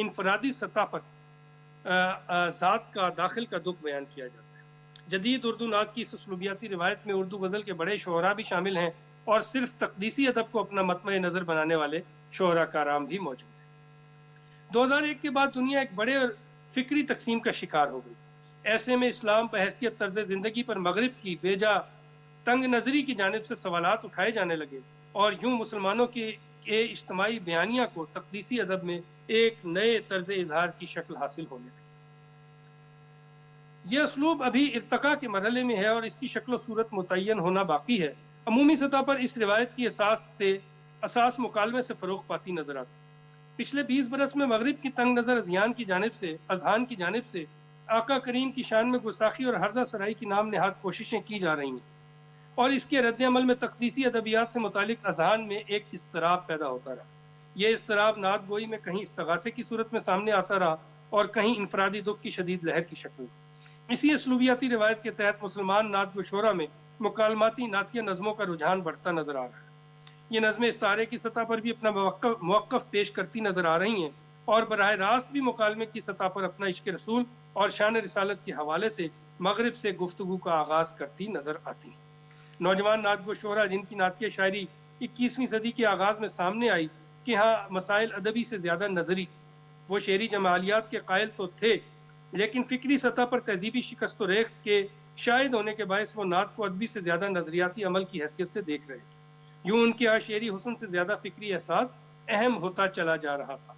انفرادی سطح پر ذات کا داخل کا دکھ بیان کیا جاتا ہے۔ جدید اردو نعت کی اس اسلوبیاتی روایت میں اردو غزل کے بڑے شعراء بھی شامل ہیں اور صرف تقدیسی ادب کو اپنا مطمع نظر بنانے والے شعراء کرام بھی موجود ہیں۔ 2001 کے بعد دنیا ایک بڑے اور فکری تقسیم کا شکار ہو گئی۔ ایسے میں اسلام بحیثیت طرز زندگی پر مغرب کی بیجا تنگ نظری کی جانب سے سوالات اٹھائے جانے لگے اور یوں مسلمانوں کے اجتماعی بیانیہ کو تقدیسی ادب میں ایک نئے طرز اظہار کی شکل حاصل ہونے لگی۔ یہ اسلوب ابھی ارتقاء کے مرحلے میں ہے اور اس کی شکل و صورت متعین ہونا باقی ہے۔ عمومی سطح پر اس روایت کی اساس مکالمے سے فروغ پاتی نظر آتی۔ پچھلے 20 برس میں مغرب کی تنگ نظر اذہان کی جانب سے آقا کریم کی شان میں گستاخی اور ہرزہ سرائی کی نام نہاد کوششیں کی جا رہی ہیں اور اس کے رد عمل میں تقدیسی ادبیات سے متعلق اذہان میں ایک اضطراب پیدا ہوتا رہا۔ یہ اضطراب نعت گوئی میں کہیں استغاثے کی صورت میں سامنے آتا رہا اور کہیں انفرادی دکھ کی شدید لہر کی شکل میں۔ اسی اسلوبیاتی روایت کے تحت مسلمان نعت گو شعراء میں مکالماتی نعتیہ نظموں کا رجحان بڑھتا نظر آ رہا ہے۔ یہ نظمیں استعارے کی سطح پر بھی اپنا موقف پیش کرتی نظر آ رہی ہیں اور براہ راست بھی مکالمے کی سطح پر اپنا عشق رسول اور شان رسالت کے حوالے سے مغرب سے گفتگو کا آغاز کرتی نظر آتی ہیں۔ نوجوان نعت گو شعراء جن کی نعتیہ شاعری 21ویں صدی کے آغاز میں سامنے آئی کہ ہاں مسائل ادبی سے زیادہ نظری تھی۔ وہ شعری جمالیات کے قائل تو تھے لیکن فکری سطح پر تہذیبی شکست و ریخت کے شاہد ہونے کے باعث وہ نعت کو ادبی سے زیادہ نظریاتی عمل کی حیثیت سے دیکھ رہے تھے۔ یوں ان کے یہاں شعری حسن سے زیادہ فکری احساس اہم ہوتا چلا جا رہا تھا۔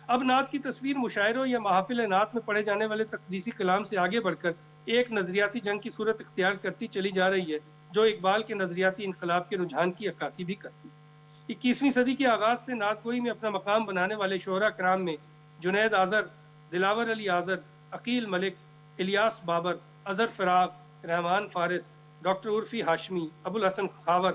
اب نعت کی تصویر مشاعروں یا محافل نعت میں پڑھے جانے والے تقدیسی کلام سے آگے بڑھ کر ایک نظریاتی جنگ کی صورت اختیار کرتی چلی جا رہی ہے جو اقبال کے نظریاتی انقلاب کے رجحان کی عکاسی بھی کرتی ہے۔ 21ویں صدی کے آغاز سے نعت گوئی میں اپنا مقام بنانے والے شعراء کرام میں جنید آذر، دلاور علی آذر، عقیل ملک، الیاس بابر، اظہر فراق، رحمان فارس، ڈاکٹر عرفی ہاشمی، ابو الحسن خاور،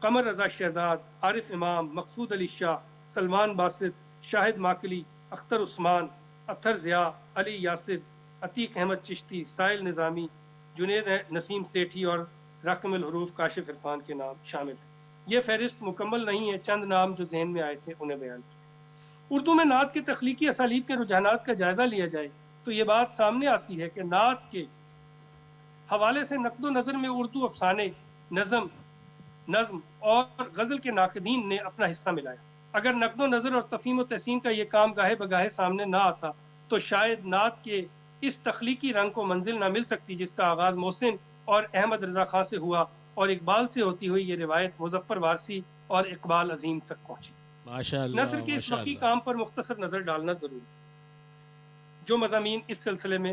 قمر رضا شہزاد، عارف امام، مقصود علی شاہ، سلمان باسط، شاہد ماکلی، اختر عثمان، اطہر ضیاء، علی یاسر، عتیق احمد چشتی، سائل نظامی، جنید نسیم سیٹھی اور رقم الحروف کاشف عرفان کے نام شامل ہیں۔ یہ فہرست مکمل نہیں ہے، چند نام جو ذہن میں آئے تھے انہیں بیان کیا۔ اردو میں نعت کے تخلیقی اسالیب کے رجحانات کا جائزہ لیا جائے تو یہ بات سامنے آتی ہے کہ نعت کے حوالے سے نقد و نظر میں اردو افسانے، نظم اور غزل کے ناقدین نے اپنا حصہ ملایا۔ اگر نقد و نظر اور تفہیم و تحسین کا یہ کام گاہے بگاہے سامنے نہ آتا تو شاید نعت کے اس تخلیقی رنگ کو منزل نہ مل سکتی جس کا آغاز محسن اور احمد رضا خان سے ہوا اور اقبال سے ہوتی ہوئی یہ روایت مظفر وارثی اور اقبال عظیم تک پہنچی۔ نثر کے اس وقی کام پر مختصر نظر ڈالنا ضروری جو مضامین اس سلسلے میں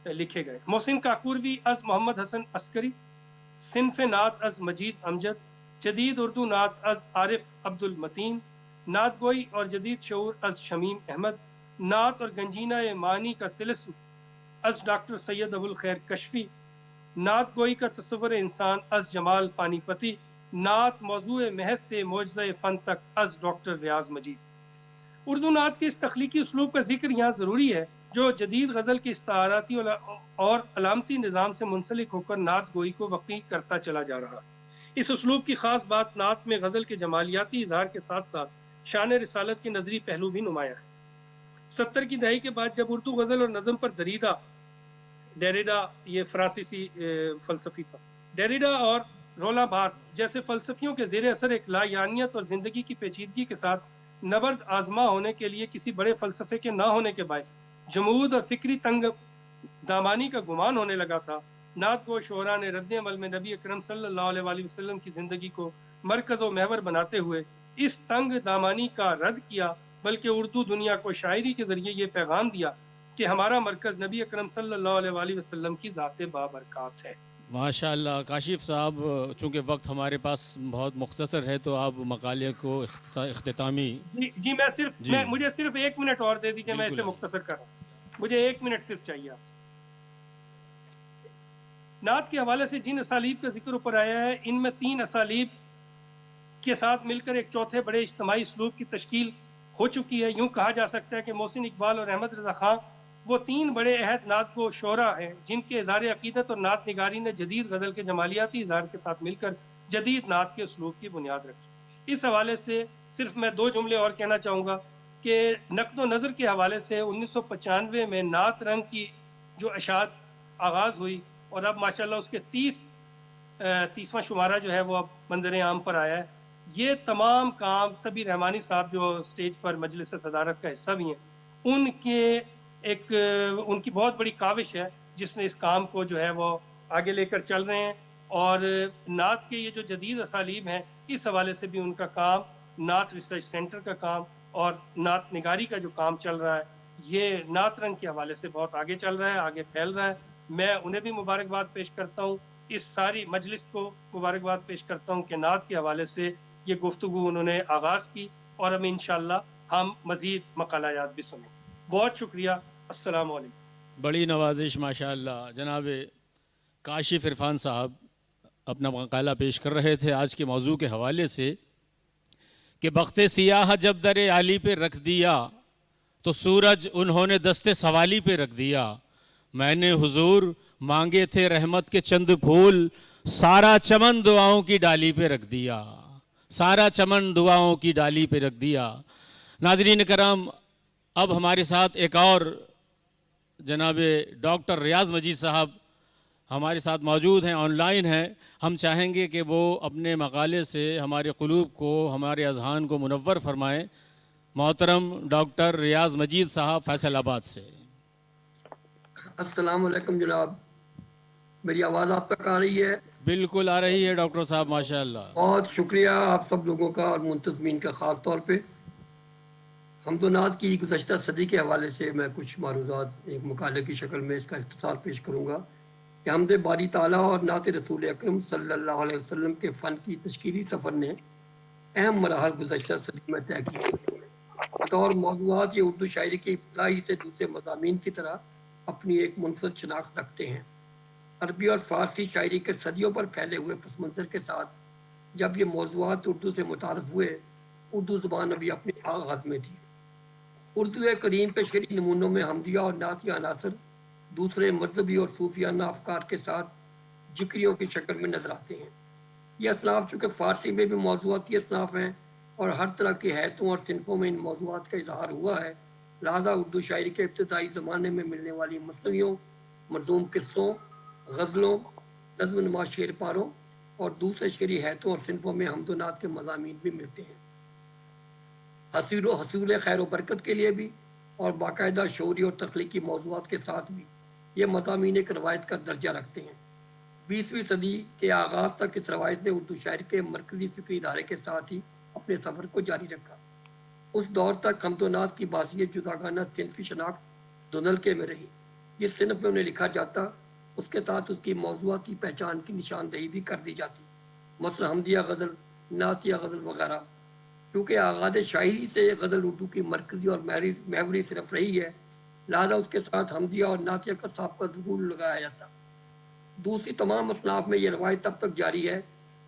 لکھے گئے۔ محسن کاکوروی از محمد حسن عسکری، صنف نعت از مجید امجد، جدید اردو نعت از عارف عبد المتین، نعت گوئی اور جدید شعور از شمیم احمد، نعت اور گنجینہ معنی کا طلسم از ڈاکٹر سید ابو الخیر کشفی، نعت گوئی کا تصور انسان از جمال پانی پتی، نعت موضوع محض سے معجزہ فن تک از ڈاکٹر ریاض مجید۔ اردو نعت کے اس تخلیقی اسلوب کا ذکر یہاں ضروری ہے جو جدید غزل کے استعاراتی اور علامتی نظام سے منسلک ہو کر نعت گوئی کو وقوع کرتا چلا جا رہا ہے۔ اس اسلوب کی خاص بات نعت میں غزل کے جمالیاتی اظہار کے ساتھ ساتھ شان رسالت کے نظری پہلو بھی نمایاں ہے۔ 70 کی دہائی کے بعد جب اردو غزل اور نظم پر ڈیریڈا یہ فرانسیسی فلسفی تھا، ڈیریڈا اور رولا بارتھ جیسے فلسفیوں کے زیر اثر ایک لایعنیت اور زندگی کی پیچیدگی کے ساتھ نبرد آزما ہونے کے لیے کسی بڑے فلسفے کے نہ ہونے کے باعث جمود اور فکری تنگ دامانی کا گمان ہونے لگا تھا، نعت گو شعراء نے رد عمل میں نبی اکرم صلی اللہ علیہ وآلہ وسلم کی زندگی کو مرکز و محور بناتے ہوئے اس تنگ دامانی کا رد کیا، بلکہ اردو دنیا کو شاعری کے ذریعے یہ پیغام دیا کہ ہمارا مرکز نبی اکرم صلی اللہ علیہ وآلہ وسلم کی ذات بابرکات ہے۔ ماشاء اللہ کاشف صاحب، چونکہ وقت ہمارے پاس بہت مختصر ہے تو آپ مقالے کو اختتامی مجھے صرف 1 منٹ اور دے دیجیے، میں اسے مختصر کر رہا ہوں، مجھے 1 منٹ صرف چاہیے آپ سے۔ نعت کے حوالے سے جن اسالیب کا ذکر اوپر آیا ہے ان میں 3 اسالیب کے ساتھ مل کر ایک چوتھے بڑے اجتماعی اسلوب کی تشکیل ہو چکی ہے۔ یوں کہا جا سکتا ہے کہ محسن اقبال اور احمد رضا خان وہ 3 بڑے عہد نعت گو شعراء ہیں جن کے اظہار عقیدت اور نعت نگاری نے جدید غزل کے جمالیاتی اظہار کے ساتھ مل کر جدید نعت کے اسلوب کی بنیاد رکھی۔ اس حوالے سے صرف میں 2 جملے اور کہنا چاہوں گا کہ نقد و نظر کے حوالے سے 1995 میں نعت رنگ کی جو اشاعت آغاز ہوئی اور اب ماشاءاللہ اس کے 30واں شمارہ جو ہے وہ اب منظر عام پر آیا ہے. یہ تمام کام سبی رحمانی صاحب جو اسٹیج پر مجلس صدارت کا حصہ بھی ہیں ان کی بہت بڑی کاوش ہے جس نے اس کام کو جو ہے وہ آگے لے کر چل رہے ہیں. اور نعت کے یہ جو جدید اسالیب ہیں اس حوالے سے بھی ان کا کام، نعت ریسرچ سینٹر کا کام اور نعت نگاری کا جو کام چل رہا ہے یہ نعت رنگ کے حوالے سے بہت آگے چل رہا ہے، آگے پھیل رہا ہے. میں انہیں بھی مبارکباد پیش کرتا ہوں، اس ساری مجلس کو مبارکباد پیش کرتا ہوں کہ نعت کے حوالے سے یہ گفتگو انہوں نے آغاز کی اور اب انشاءاللہ ہم مزید مقالات بھی سنیں. بہت شکریہ. السلام علیکم. بڑی نوازش ماشاءاللہ. جناب کاشف عرفان صاحب اپنا مقالہ پیش کر رہے تھے آج کے موضوع کے حوالے سے کہ بخت سیاہ جب در عالی پہ رکھ دیا تو سورج انہوں نے دست سوالی پہ رکھ دیا. میں نے حضور مانگے تھے رحمت کے چند پھول، سارا چمن دعاؤں کی ڈالی پہ رکھ دیا، سارا چمن دعاؤں کی ڈالی پہ رکھ دیا. ناظرین کرام، اب ہمارے ساتھ ایک اور جناب ڈاکٹر ریاض مجید صاحب ہمارے ساتھ موجود ہیں، آن لائن ہیں. ہم چاہیں گے کہ وہ اپنے مقالے سے ہمارے قلوب کو، ہمارے اذہان کو منور فرمائیں. محترم ڈاکٹر ریاض مجید صاحب فیصل آباد سے. السلام علیکم جناب، میری آواز آپ تک آ رہی ہے؟ بالکل آ رہی ہے ڈاکٹر صاحب، ماشاءاللہ. بہت شکریہ آپ سب لوگوں کا اور منتظمین کا خاص طور پہ. حمد و نعت کی گزشتہ صدی کے حوالے سے میں کچھ معروضات ایک مقالے کی شکل میں اس کا اختصار پیش کروں گا کہ حمد باری تعالیٰ اور نعت رسول اکرم صلی اللہ علیہ وسلم کے فن کی تشکیلی سفر نے اہم مراحل گزشتہ صدی میں طے کیے. بطور موضوعات یہ اردو شاعری کی ابتدائی سے دوسرے مضامین کی طرح اپنی ایک منفرد شناخت رکھتے ہیں. عربی اور فارسی شاعری کے صدیوں پر پھیلے ہوئے پس منظر کے ساتھ جب یہ موضوعات اردو سے متعارف ہوئے، اردو زبان ابھی اپنے آغاز میں تھی. اردو کریم کے شعری نمونوں میں حمدیہ اور نعتیہ عناصر دوسرے مذہبی اور صوفیانہ افکار کے ساتھ ذکریوں کی شکل میں نظر آتے ہیں. یہ اصناف چونکہ فارسی میں بھی موضوعاتی اصناف ہیں اور ہر طرح کی حیتوں اور صنفوں میں ان موضوعات کا اظہار ہوا ہے، لہذا اردو شاعری کے ابتدائی زمانے میں ملنے والی مثنویوں، منظوم قصوں، غزلوں، نظم نما شعر پاروں اور دوسرے شعری حیتوں اور صنفوں میں حمد و نعت کے مضامین بھی ملتے ہیں. حصول خیر و برکت کے لیے بھی اور باقاعدہ شعوری اور تخلیقی موضوعات کے ساتھ بھی یہ مضامین ایک روایت کا درجہ رکھتے ہیں. 20ویں صدی کے آغاز تک اس روایت نے اردو شاعری کے مرکزی فکری ادارے کے ساتھ ہی اپنے سفر کو جاری رکھا. اس دور تک حمد و نعت کی بحثیت جداگانہ صنفی شناخت دھندلکے میں رہی. جس صنف میں انہیں لکھا جاتا اس کے ساتھ اس کی موضوعاتی پہچان کی نشاندہی بھی کر دی جاتی، مثلا حمدیہ غزل، نعتیہ غزل وغیرہ. چونکہ آغاز شاعری سے غزل اردو کی مرکزی اور محوری صنف رہی ہے، لہذا اس کے ساتھ حمدیہ اور نعتیہ کا سابقہ ضرور لگایا جاتا. دوسری تمام اصناف میں یہ روایت تب تک جاری ہے،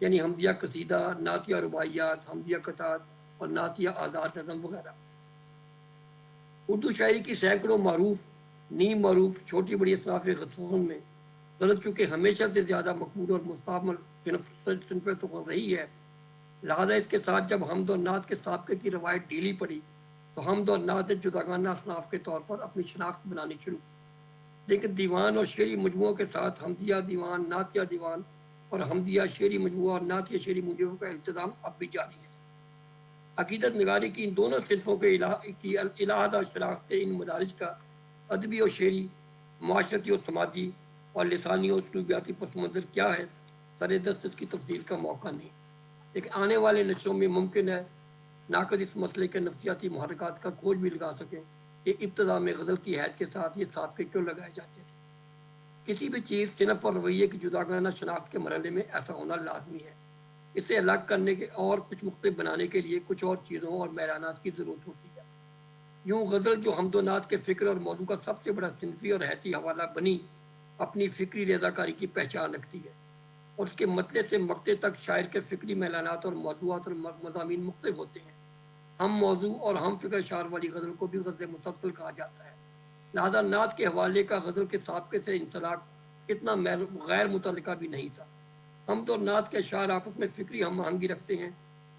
یعنی حمدیہ قصیدہ، نعتیہ رباعیات، حمدیہ قطعات اور نعتیہ آزاد نظم وغیرہ. اردو شاعری کی سینکڑوں معروف، نیم معروف، چھوٹی بڑی اصناف غزل میں غزل چونکہ ہمیشہ سے زیادہ مقبول اور مستعمل صنف تو رہی ہے، لہذا اس کے ساتھ جب حمد و نعت کے سابقے کی روایت ڈھیلی پڑی تو حمد و نعت نے جداگانہ اصناف کے طور پر اپنی شناخت بنانی شروع کی. لیکن دیوان اور شعری مجموعوں کے ساتھ حمدیہ دیوان، نعتیہ دیوان اور حمدیہ شعری مجموعہ اور نعتیہ شعری مجموعوں کا انتظام اب بھی جاری ہے. عقیدت نگاری کی ان دونوں صنفوں کے علیحدہ شناخت ان مدارج کا ادبی و شعری، معاشرتی و سماجی اور لسانی و اسلوبیاتی پس منظر کیا ہے، سر دست اس کی تفصیل کا موقع نہیں. لیکن آنے والے نشروں میں ممکن ہے ناقد اس مسئلے کے نفسیاتی محرکات کا کھوج بھی لگا سکیں کہ ابتدا میں غزل کی حیث کے ساتھ یہ سابقے کیوں لگائے جاتے تھے. کسی بھی چیز، صنف اور رویے کی جداگانہ شناخت کے مرحلے میں ایسا ہونا لازمی ہے. اسے الگ کرنے کے اور کچھ مختلف بنانے کے لیے کچھ اور چیزوں اور میدانات کی ضرورت ہوتی ہے. یوں غزل جو حمد و نعت کے فکر اور موضوع کا سب سے بڑا صنفی اور حیثی حوالہ بنی، اپنی فکری رضاکاری کی پہچان رکھتی ہے اور اس کے مطلع سے مقطع تک شاعر کے فکری میلانات اور موضوعات اور مضامین مختلف ہوتے ہیں. ہم موضوع اور ہم فکر اشعار والی غزل کو بھی غزل مسلسل کہا جاتا ہے، لہذا نعت کے حوالے کا غزل کے سابقے سے انطلاق اتنا غیر متعلقہ بھی نہیں تھا. حمد اور نعت کے اشعار آپس میں فکری ہم آہنگی رکھتے ہیں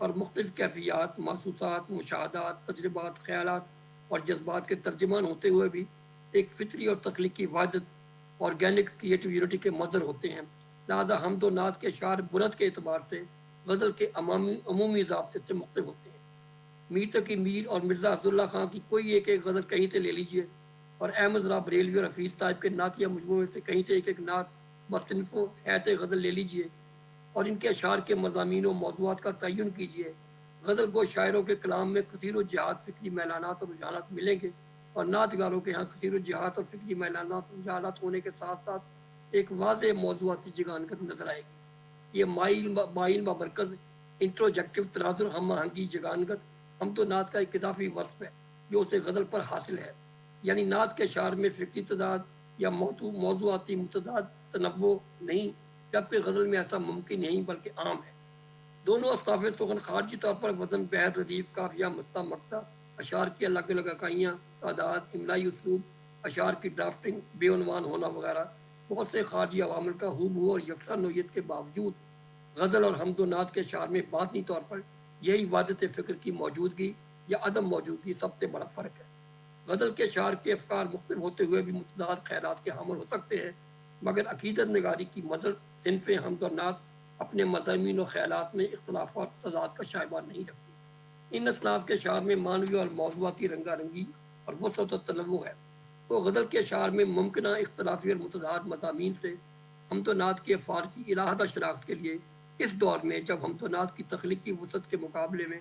اور مختلف کیفیات، محسوسات، مشاہدات، تجربات، خیالات اور جذبات کے ترجمان ہوتے ہوئے بھی ایک فطری اور تخلیقی وحدت، آرگینک کریٹو یونٹی کے مظہر ہوتے ہیں۔ لہذا حمد و نعت کے اشعار بنت کے اعتبار سے غزل کے عمومی ضابطے سے مختلف ہوتے ہیں۔ میر تقی میر اور مرزا عبداللہ خان کی کوئی ایک غزل کہیں سے لے لیجئے، اور احمد رضا بریلوی اور حفیظ صاحب کے نعتیہ مجموعے سے کہیں سے ایک نعت بصنف و حیات غزل لے لیجئے، اور ان کے اشعار کے مضامین و موضوعات کا تعین کیجئے۔ غزل کو شاعروں کے کلام میں کثیر و جہات فکری میلانات اور رجحانات ملیں گے، اور نعت گاروں کے ہاں کثیر و جہات اور فکری میلانات اور رجحانات ہونے کے ساتھ ساتھ ایک واضح موضوعاتی جگانگت نظر آئے گی۔ یہ مائل بابرکز انٹروجیکٹو تناظر ہم آہنگی جگانگت حمد و نعت کا ایک اضافی وصف ہے جو اسے غزل پر حاصل ہے، یعنی نعت کے اشعار میں فکری تضاد یا موضوعاتی متضاد تنوع نہیں، جبکہ غزل میں ایسا ممکن نہیں بلکہ عام ہے۔ دونوں اصناف سخن خارجی طور پر وزن، بحر، ردیف، قافیہ، مقطع، مقطع، اشعار کی الگ الگ اکائیاں، تعداد، املائی اسلوب، اشعار کی ڈرافٹنگ، بے عنوان ہونا وغیرہ بہت سے خارجی عوامل کا ہو بہو اور یکساں نوعیت کے باوجود غزل اور حمد و نعت کے اشعار میں باطنی طور پر یہی وحدت فکر کی موجودگی یا عدم موجودگی سب سے بڑا فرق ہے۔ غزل کے اشعار کے افکار مختلف ہوتے ہوئے بھی متضاد خیالات کے حامل ہو سکتے ہیں، مگر عقیدت نگاری کی مدر صنف حمد و نعت اپنے مضامین و خیالات میں اختلاف اور تضاد کا شائبہ نہیں رکھتی۔ ان اصناف کے اشعار میں معنوی اور موضوعاتی رنگا رنگی اور وسعت و تنوع ہے، تو غزل کے اشعار میں ممکنہ اختلافی اور متضاد مضامین سے حمد و نعت کے افعال کی علیحدہ شناخت کے لیے اس دور میں جب حمد و نعت کی تخلیقی وسعت کے مقابلے میں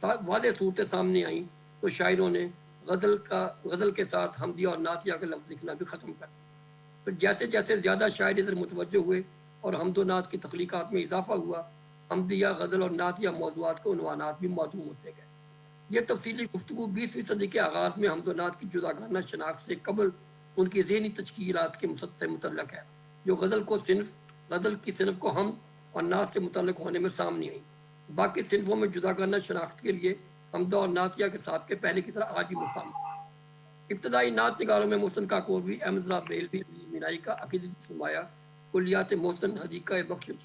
واضح صورتیں سامنے آئیں تو شاعروں نے غزل کے ساتھ حمدیہ اور نعتیہ کا لفظ لکھنا بھی ختم کر دیا۔ پھر جیسے جیسے زیادہ شاعر ادھر متوجہ ہوئے اور حمد و نعت کی تخلیقات میں اضافہ ہوا، حمدیہ، غزل اور نعتیہ موضوعات کے عنوانات بھی معدوم ہوتے گئے۔ یہ تفصیلی گفتگو 20ویں صدی کے آغاز میں حمد و نعت کی جداگانہ شناخت سے قبل ان کی ذہنی تشکیلات کے سے متعلق ہے، جو غزل کی صنف کو حمد اور نعت سے متعلق ہونے میں سامنے آئی۔ باقی صنفوں میں جداگانہ شناخت کے لیے حمدہ اور نعتیہ کے ساتھ کے پہلے کی طرح آج بھی مقام۔ ابتدائی نعت نگاروں میں محسن کاکوروی، احمد رضا بریلوی، مینائی کا عقیدتی سرمایہ، کلیات محسن، حدیقہ بخشش،